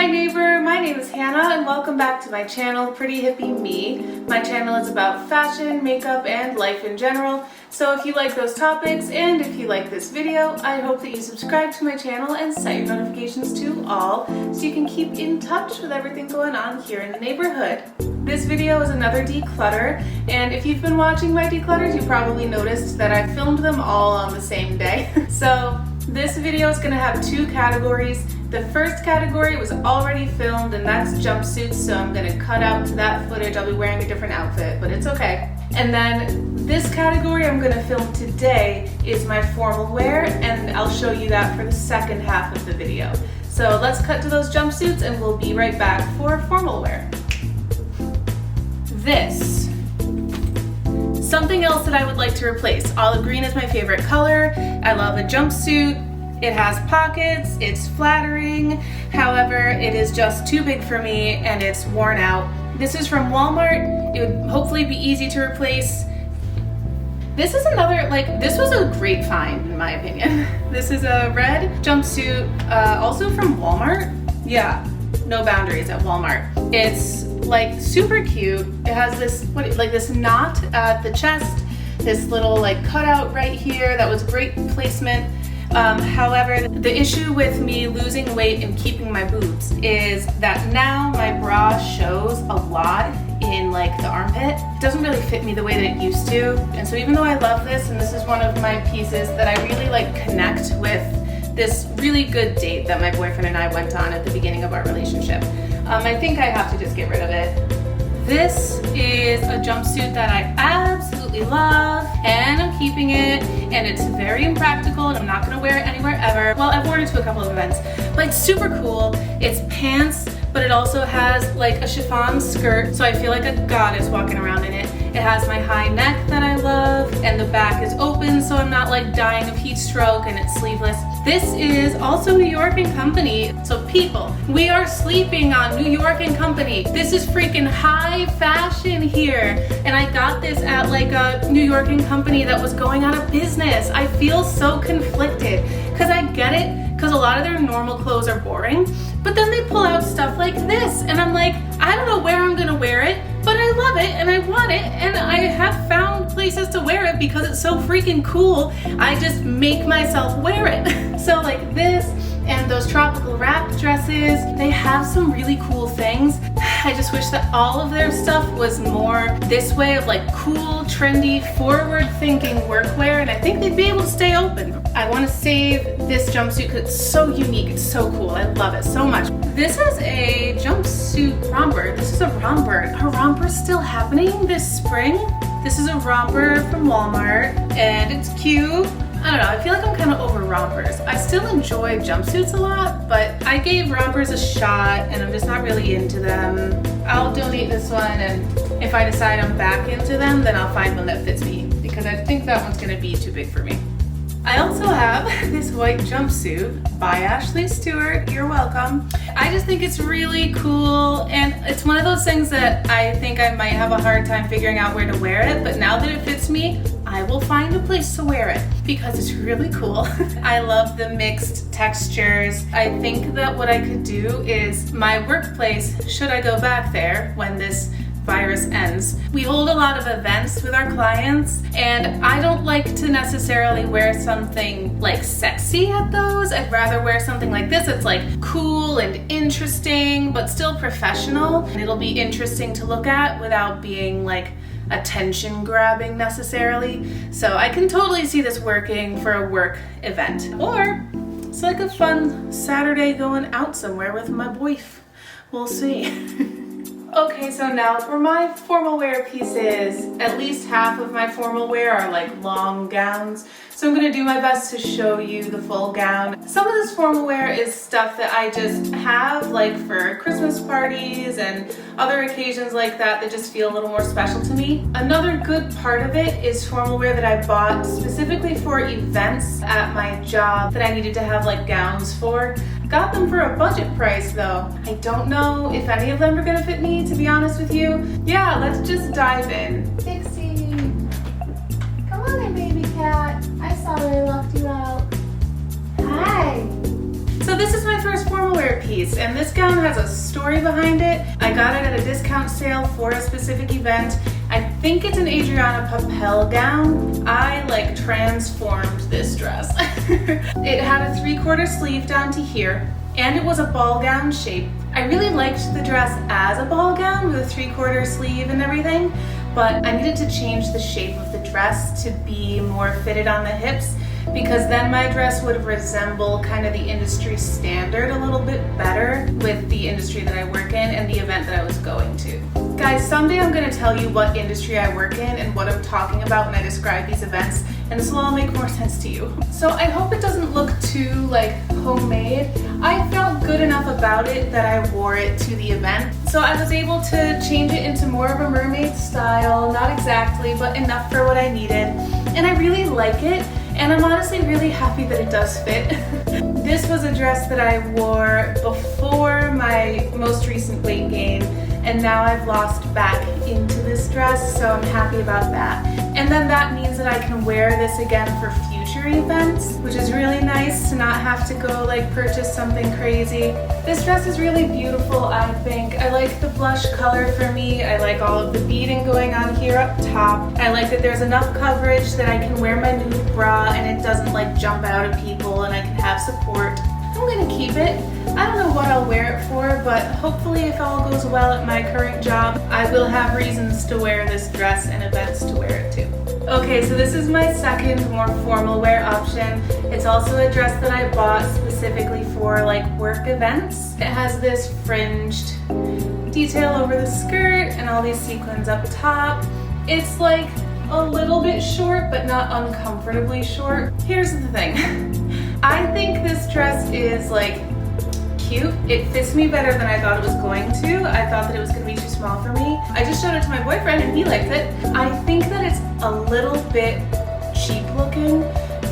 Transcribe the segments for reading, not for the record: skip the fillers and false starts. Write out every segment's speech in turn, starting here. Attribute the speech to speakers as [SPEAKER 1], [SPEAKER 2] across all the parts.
[SPEAKER 1] Hi neighbor, my name is Hannah and welcome back to my channel, Pretty Hippie Me. My channel is about fashion, makeup, and life in general. So if you like those topics and if you like this video, I hope that you subscribe to my channel and set your notifications to all so you can keep in touch with everything going on here in the neighborhood. This video is another declutter, and if you've been watching my declutters, you probably noticed that I filmed them all on the same day. So this video is going to have two categories. The first category was already filmed, and that's jumpsuits, so I'm going to cut out to that footage. I'll be wearing a different outfit, but it's okay. And then this category I'm going to film today is my formal wear, and I'll show you that for the second half of the video. So let's cut to those jumpsuits and we'll be right back for formal wear. This. Something else that I would like to replace. Olive green is my favorite color. I love a jumpsuit. It has pockets, it's flattering, however, it is just too big for me and it's worn out. This is from Walmart. It would hopefully be easy to replace. This is another, this was a great find in my opinion. This is a red jumpsuit, also from Walmart. Yeah, no boundaries at Walmart. It's like super cute. It has this, this knot at the chest, this little cutout right here. That was great placement. However, the issue with me losing weight and keeping my boobs is that now my bra shows a lot in the armpit. It doesn't really fit me the way that it used to. And so even though I love this, and this is one of my pieces that I really connect with this really good date that my boyfriend and I went on at the beginning of our relationship, I think I have to just get rid of it. This is a jumpsuit that I absolutely love, and I'm keeping it, and it's very impractical, and I'm not going to wear it anywhere ever. Well, I've worn it to a couple of events, but it's super cool. It's pants, but it also has a chiffon skirt, so I feel like a goddess walking around in it. It has my high neck that I love, and the back is open, so I'm not dying of heat stroke, and it's sleeveless. This is also New York & Company. So people, we are sleeping on New York & Company. This is freaking high fashion here. And I got this at a New York & Company that was going out of business. I feel so conflicted because I get it, because a lot of their normal clothes are boring, but then they pull out stuff like this and I'm I don't know where I'm gonna wear it, but I love it and I want it, and I have found places to wear it because it's so freaking cool. I just make myself wear it. So this and those tropical wrap dresses, they have some really cool things. I just wish that all of their stuff was more this way of cool, trendy, forward-thinking workwear, and I think they'd be able to stay open. I want to save this jumpsuit because it's so unique, it's so cool, I love it so much. This is a jumpsuit romper. This is a romper. Are rompers still happening this spring? This is a romper from Walmart, and it's cute. I don't know, I feel like I'm kind of over rompers. I still enjoy jumpsuits a lot, but I gave rompers a shot and I'm just not really into them. I'll donate this one, and if I decide I'm back into them, then I'll find one that fits me, because I think that one's gonna be too big for me. I also have this white jumpsuit by Ashley Stewart. You're welcome. I just think it's really cool, and it's one of those things that I think I might have a hard time figuring out where to wear it, but now that it fits me, I will find a place to wear it because it's really cool. I love the mixed textures. I think that what I could do is my workplace, should I go back there when this virus ends, we hold a lot of events with our clients, and I don't like to necessarily wear something sexy at those. I'd rather wear something like this that's cool and interesting but still professional, and it'll be interesting to look at without being attention grabbing necessarily. So I can totally see this working for a work event, or it's a fun Saturday going out somewhere with my boyf. We'll see. Okay, so now for my formal wear pieces. At least half of my formal wear are long gowns, so I'm gonna do my best to show you the full gown. Some of this formal wear is stuff that I just have for Christmas parties and other occasions like that just feel a little more special to me. Another good part of it is formal wear that I bought specifically for events at my job that I needed to have gowns for. Got them for a budget price though. I don't know if any of them are gonna fit me, to be honest with you. Yeah, let's just dive in. Dixie, come on in, baby cat. I saw that I locked you out. Hi. So So this is my first formal wear piece, and this gown has a story behind it. I got it at a discount sale for a specific event. I think it's an Adriana Papel gown. I like transformed this dress. It had a 3/4 sleeve down to here, and it was a ball gown shape. I really liked the dress as a ball gown with a 3/4 sleeve and everything, but I needed to change the shape of the dress to be more fitted on the hips, because then my dress would resemble kind of the industry standard a little bit better with the industry that I work in and the event that I was going to. Guys, someday I'm going to tell you what industry I work in and what I'm talking about when I describe these events, and this will all make more sense to you. So I hope it doesn't look too like homemade. I felt good enough about it that I wore it to the event. So I was able to change it into more of a mermaid style, not exactly, but enough for what I needed. And I really like it. And I'm honestly really happy that it does fit. This was a dress that I wore before my most recent weight gain, and now I've lost back into this dress, so I'm happy about that. And then that means that I can wear this again for future events, which is really nice to not have to go like purchase something crazy. This dress is really beautiful, I think. I like the blush color for me. I like all of the beading going on here up top. I like that there's enough coverage that I can wear my nude bra and it doesn't like jump out at people, and I can have support. I'm gonna keep it. I don't know what I'll wear it for, but hopefully if all goes well at my current job, I will have reasons to wear this dress and events to wear it to. Okay, so this is my second more formal wear option. It's also a dress that I bought specifically for like work events. It has this fringed detail over the skirt and all these sequins up top. It's like a little bit short, but not uncomfortably short. Here's the thing. I think this dress is like cute. It fits me better than I thought it was going to. I thought that it was going to be too small for me. I just showed it to my boyfriend and he liked it. I think that it's a little bit cheap looking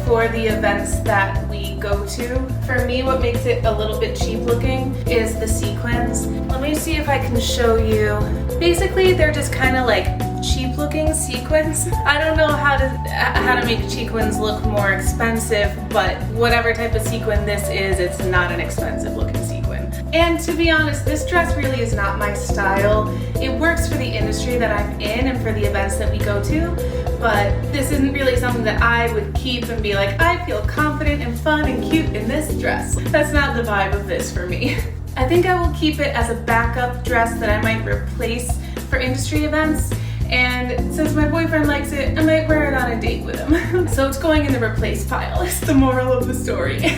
[SPEAKER 1] for the events that we go to. For me, what makes it a little bit cheap looking is the sequins. Let me see if I can show you. Basically, they're just kind of like cheap looking sequins. I don't know how to make sequins look more expensive, but whatever type of sequin this is, it's not an expensive looking sequin. And to be honest, this dress really is not my style. It works for the industry that I'm in and for the events that we go to, but this isn't really something that I would keep and be like, I feel confident and fun and cute in this dress. That's not the vibe of this for me. I think I will keep it as a backup dress that I might replace for industry events. And since my boyfriend likes it, I might wear it on a date with him. So it's going in the replace pile, is the moral of the story.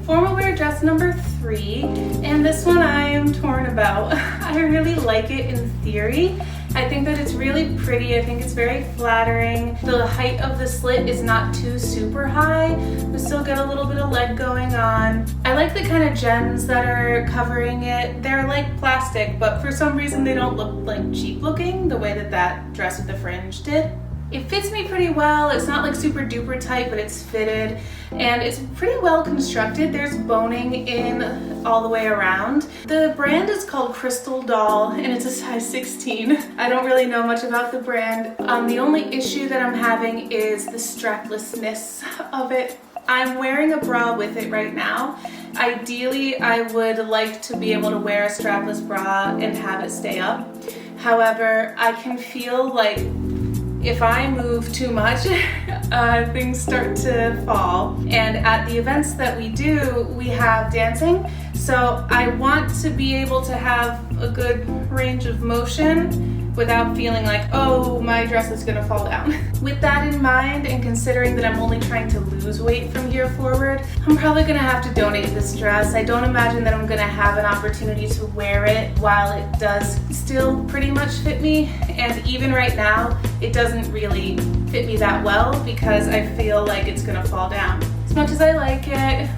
[SPEAKER 1] Formal wear dress number 3, and this one I am torn about. I really like it in theory. I think that it's really pretty. I think it's very flattering. The height of the slit is not too super high. We still get a little bit of leg going on. I like the kind of gems that are covering it. They're like plastic, but for some reason they don't look like cheap looking the way that that dress with the fringe did. It fits me pretty well. It's not like super duper tight, but it's fitted, and it's pretty well constructed. There's boning in all the way around. The brand is called Crystal Doll, and it's a size 16. I don't really know much about the brand. The only issue that I'm having is the straplessness of it. I'm wearing a bra with it right now. Ideally, I would like to be able to wear a strapless bra and have it stay up. However, I can feel like if I move too much, things start to fall. And at the events that we do, we have dancing. So I want to be able to have a good range of motion without feeling like, oh, my dress is gonna fall down. With that in mind, and considering that I'm only trying to lose weight from here forward, I'm probably gonna have to donate this dress. I don't imagine that I'm gonna have an opportunity to wear it while it does still pretty much fit me. And even right now, it doesn't really fit me that well because I feel like it's gonna fall down. As much as I like it,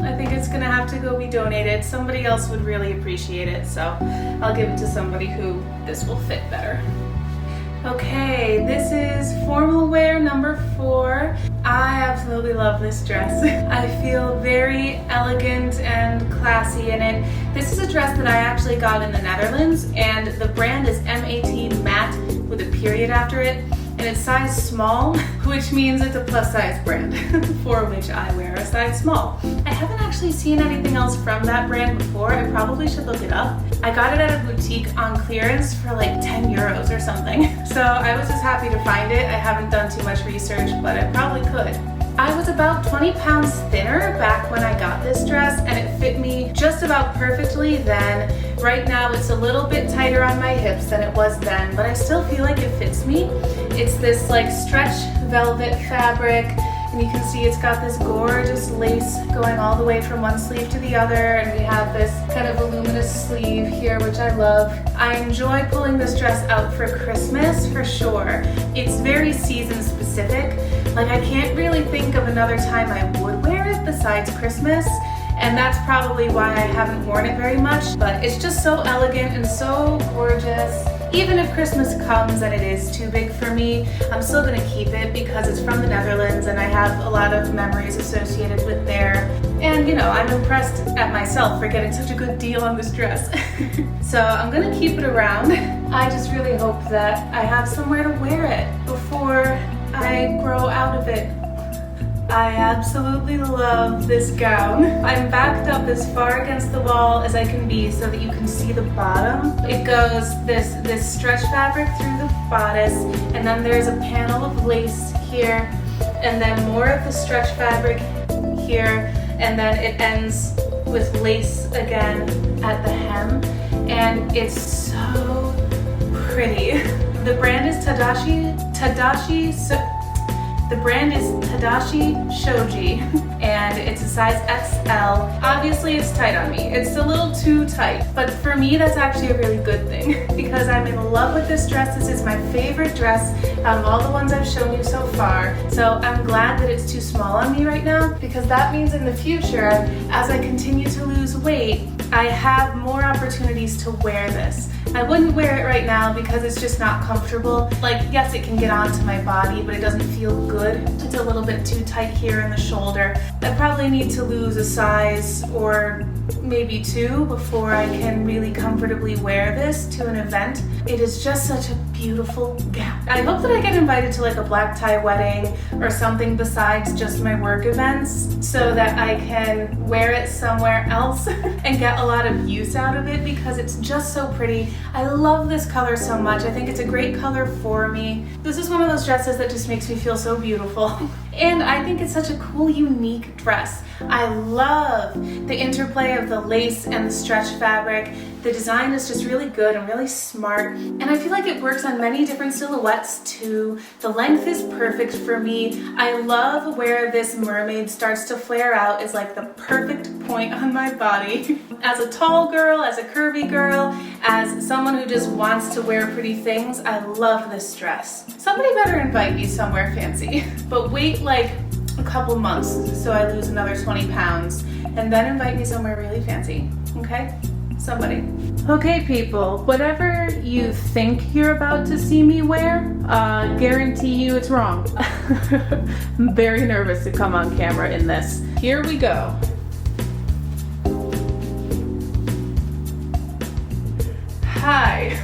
[SPEAKER 1] I think it's gonna have to go be donated. Somebody else would really appreciate it, so I'll give it to somebody who this will fit better. Okay, this is formal wear number 4. I absolutely love this dress. I feel very elegant and classy in it. This is a dress that I actually got in the Netherlands, and the brand is MAT Matte with a period after it. and it's size small, which means it's a plus size brand for which I wear a size small. I haven't actually seen anything else from that brand before. I probably should look it up. I got it at a boutique on clearance for like 10 euros or something. So I was just happy to find it. I haven't done too much research, but I probably could. I was about 20 pounds thinner back when I got this dress, and it fit me just about perfectly then. Right now it's a little bit tighter on my hips than it was then, but I still feel like it fits me. It's this like stretch velvet fabric, and you can see it's got this gorgeous lace going all the way from one sleeve to the other, and we have this kind of voluminous sleeve here, which I love. I enjoy pulling this dress out for Christmas for sure. It's very season specific. Like, I can't really think of another time I would wear it besides Christmas, and that's probably why I haven't worn it very much, but it's just so elegant and so gorgeous. Even if Christmas comes and it is too big for me, I'm still gonna keep it because it's from the Netherlands and I have a lot of memories associated with there. And you know, I'm impressed at myself for getting such a good deal on this dress. So I'm gonna keep it around. I just really hope that I have somewhere to wear it before I grow out of it. I absolutely love this gown. I'm backed up as far against the wall as I can be so that you can see the bottom. It goes this stretch fabric through the bodice, and then there's a panel of lace here, and then more of the stretch fabric here, and then it ends with lace again at the hem, and it's so pretty. The brand is Tadashi Shoji, and it's a size XL. Obviously it's tight on me. It's a little too tight, but for me that's actually a really good thing because I'm in love with this dress. This is my favorite dress out of all the ones I've shown you so far. So I'm glad that it's too small on me right now, because that means in the future, as I continue to lose weight, I have more opportunities to wear this. I wouldn't wear it right now because it's just not comfortable. Like, yes, it can get onto my body, but it doesn't feel good. It's a little bit too tight here in the shoulder. I probably need to lose a size or maybe two before I can really comfortably wear this to an event. It is just such a beautiful gown. I hope that I get invited to like a black tie wedding or something besides just my work events so that I can wear it somewhere else and get a lot of use out of it because it's just so pretty. I love this color so much. I think it's a great color for me. This is one of those dresses that just makes me feel so beautiful. And I think it's such a cool, unique dress. I love the interplay of the lace and the stretch fabric. The design is just really good and really smart, and I feel like it works on many different silhouettes too. The length is perfect for me. I love where this mermaid starts to flare out. Is like the perfect point on my body. As a tall girl, as a curvy girl, as someone who just wants to wear pretty things, I love this dress. Somebody better invite me somewhere fancy, but wait like a couple months so I lose another 20 pounds and then invite me somewhere really fancy, okay? Somebody. Okay people, whatever you think you're about to see me wear, guarantee you it's wrong. I'm very nervous to come on camera in this. Here we go. Hi.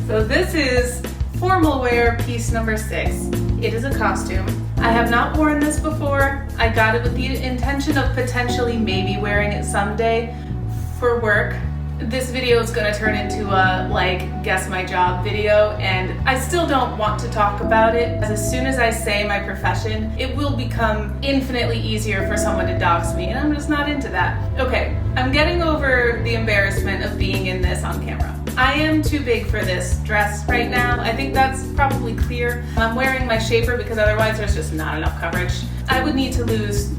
[SPEAKER 1] So this is formal wear piece number 6. It is a costume. I have not worn this before. I got it with the intention of potentially maybe wearing it someday for work. This video is gonna turn into a like guess my job video, and I still don't want to talk about it. As soon as I say my profession, it will become infinitely easier for someone to dox me, and I'm just not into that. Okay, I'm getting over the embarrassment of being in this on camera. I am too big for this dress right now. I think that's probably clear. I'm wearing my shaper because otherwise there's just not enough coverage. I would need to lose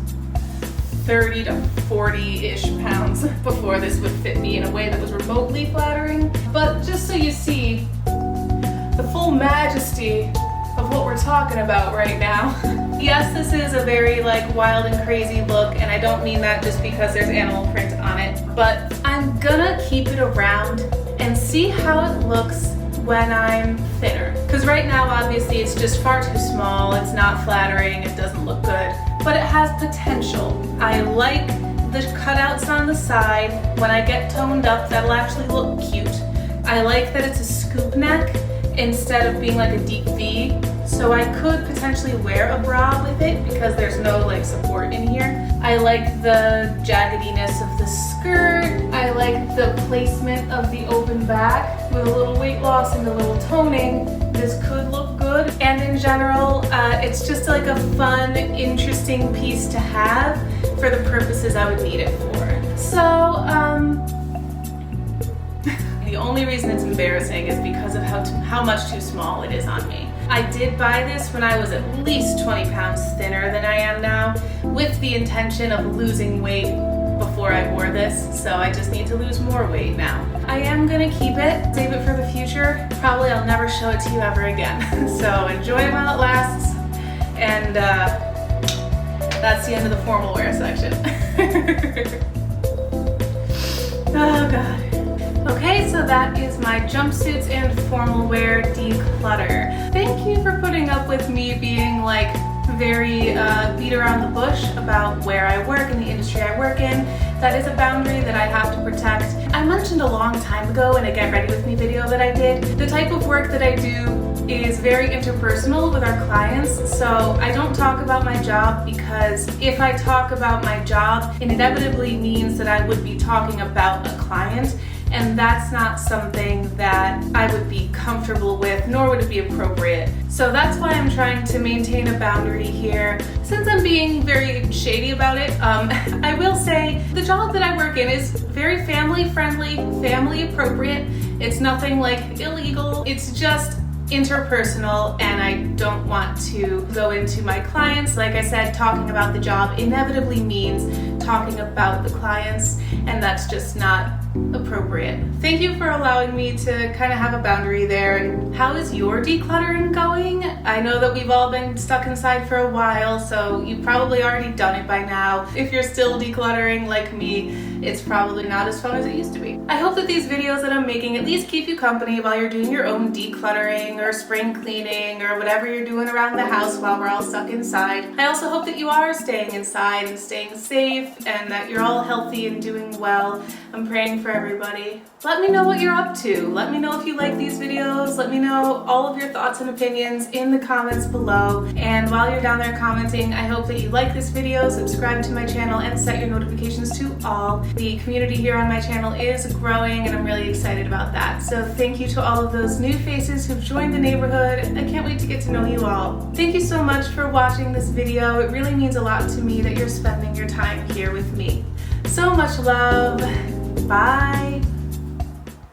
[SPEAKER 1] 30 to 40-ish pounds before this would fit me in a way that was remotely flattering. But just so you see the full majesty of what we're talking about right now. Yes, this is a very like wild and crazy look, and I don't mean that just because there's animal print on it, but I'm gonna keep it around and see how it looks when I'm thinner. Because right now, obviously, it's just far too small, it's not flattering, it doesn't look good, but it has potential. I like the cutouts on the side. When I get toned up, that'll actually look cute. I like that it's a scoop neck, instead of being like a deep V. So I could potentially wear a bra with it because there's no like support in here. I like the jaggediness of the skirt. I like the placement of the open back with a little weight loss and a little toning. This could look good. And in general, it's just like a fun, interesting piece to have for the purposes I would need it for. So, the only reason it's embarrassing is because of how much too small it is on me. I did buy this when I was at least 20 pounds thinner than I am now, with the intention of losing weight before I wore this, so I just need to lose more weight now. I am gonna keep it, save it for the future. Probably I'll never show it to you ever again. So enjoy it while it lasts, and that's the end of the formal wear section. Oh God. Okay, so that is my jumpsuits and formal wear declutter. Thank you for putting up with me being like very beat around the bush about where I work and the industry I work in. That is a boundary that I have to protect. I mentioned a long time ago in a Get Ready With Me video that I did, the type of work that I do is very interpersonal with our clients, so I don't talk about my job because if I talk about my job, it inevitably means that I would be talking about a client, and that's not something that I would be comfortable with, nor would it be appropriate. So that's why I'm trying to maintain a boundary here. Since I'm being very shady about it, I will say the job that I work in is very family friendly, family appropriate. It's nothing like illegal. It's just interpersonal, and I don't want to go into my clients. Like I said, talking about the job inevitably means talking about the clients, and that's just not appropriate. Thank you for allowing me to kind of have a boundary there. And how is your decluttering going? I know that we've all been stuck inside for a while, so you've probably already done it by now. If you're still decluttering like me, it's probably not as fun as it used to be. I hope that these videos that I'm making at least keep you company while you're doing your own decluttering or spring cleaning or whatever you're doing around the house while we're all stuck inside. I also hope that you are staying inside and staying safe and that you're all healthy and doing well. I'm praying for everybody. Let me know what you're up to. Let me know if you like these videos. Let me know all of your thoughts and opinions in the comments below. And while you're down there commenting, I hope that you like this video, subscribe to my channel, and set your notifications to all. The community here on my channel is growing, and I'm really excited about that. So thank you to all of those new faces who've joined the neighborhood. I can't wait to get to know you all. Thank you so much for watching this video. It really means a lot to me that you're spending your time here with me. So much love. Bye.